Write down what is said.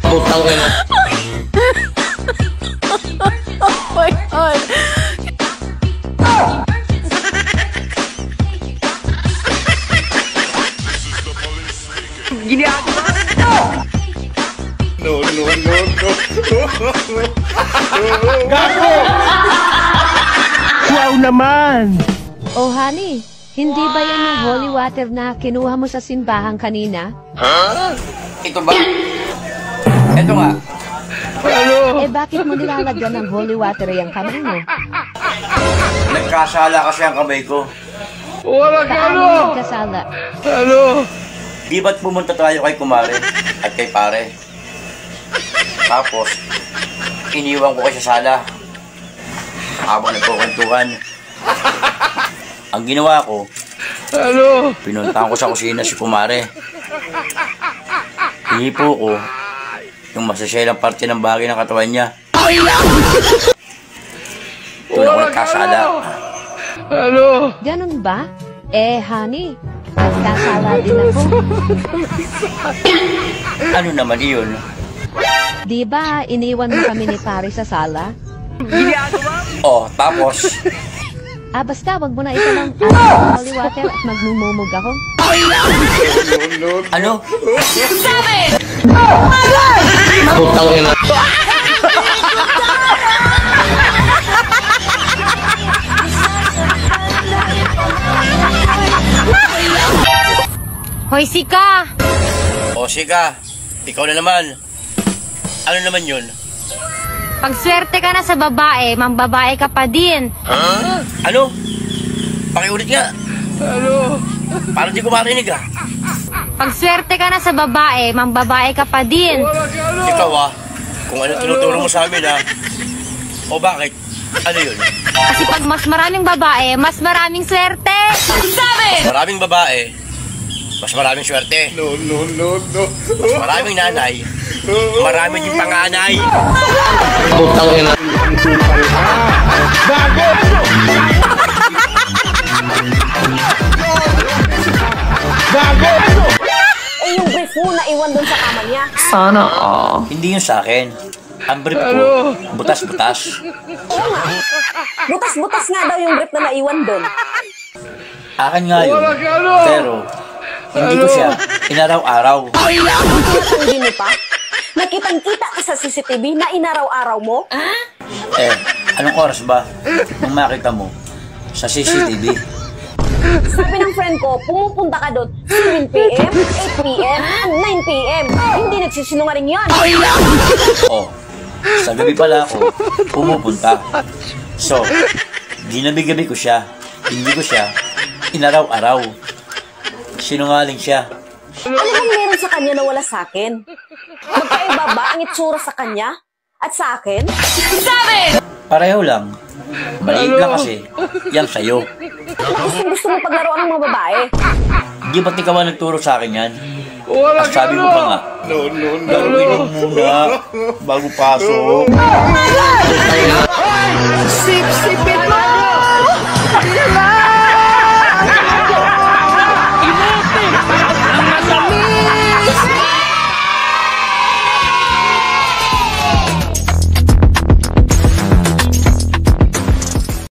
Putang ina. Oh my God. Ginagawa. No. Gago! Wow naman! Oh honey, hindi ba yan yung holy water na kinuha mo sa simbahan kanina? Ito ba? Ito nga. Ano? Eh bakit mo nilalagyan ng holy water yung kamay mo? Nagkasala kasi ang kamay ko. Wala ka Paano ano? mo nagkasala? Ano? Di ba't pumunta tayo kay kumare at kay pare? Tapos, iniwan ko kayo sa sala. Habang nagkukwentuhan. Ang ginawa ko, Ano? pinuntahan ko sa kusina si kumare. Hinipo ko yung masasyelang parte ng bagay ng katawan niya. Doon ako nagkasala. Ano? Ganun ba? Eh honey, nagkasala din ako. Ano naman iyon? Di ba iniwan mo kami ni pare sa sala? Oh, tapos, Basta wag mo na ito ng holy water at magmumumog ako. ano? Putang ina. Hoy, Sika! O sika, ikaw na naman. Ano naman yun? Pag swerte ka na sa babae, mambabae ka pa din. Ano? Pakiulit nga. Ano? Parang di ko marinig ah. Pag swerte ka na sa babae, mambabae ka pa din. Ikaw ah, kung ano tinuturo mo sa amin ah. O bakit? Ano yun? Kasi pag mas maraming babae, mas maraming swerte. Maraming babae, mas maraming swerte. No. Mas maraming nanay, maraming yung panganay. Putang ina. Eh, yung brief mo na iwan doon sa kama niya. Sana all. Hindi yun sa akin. Ang brief ko, butas-butas. Oo nga. Butas-butas nga daw yung brief na naiwan doon. Akin nga yun. Pero, hindi ko siya inaraw-araw. Tinatanggi mo pa? Nakitang-kita ka sa CCTV na inaraw-araw mo? Eh, anong oras ba nang makita mo sa CCTV? Sabi ng friend ko, pumupunta ka doon 7 p.m., 8 p.m., and 9 p.m. Hindi nagsisinungaling yan. Oh, sa gabi pala ako pumupunta. So, ginabi-gabi ko siya. Hindi ko siya inaraw-araw. Sinungaling siya. Ano bang meron sa kanya na wala sa akin? Magkaiba ba ang itsura sa kanya at sa akin? Pareho lang. Maliit lang kasi. Yan sa'yo. Gusto mo paglaruan ng mga babae? Di ba't ikaw ang nagturo sa akin yan? Wala Ang sabi mo pa nga, laruin mo muna bago pasok. Sip-sipin mo!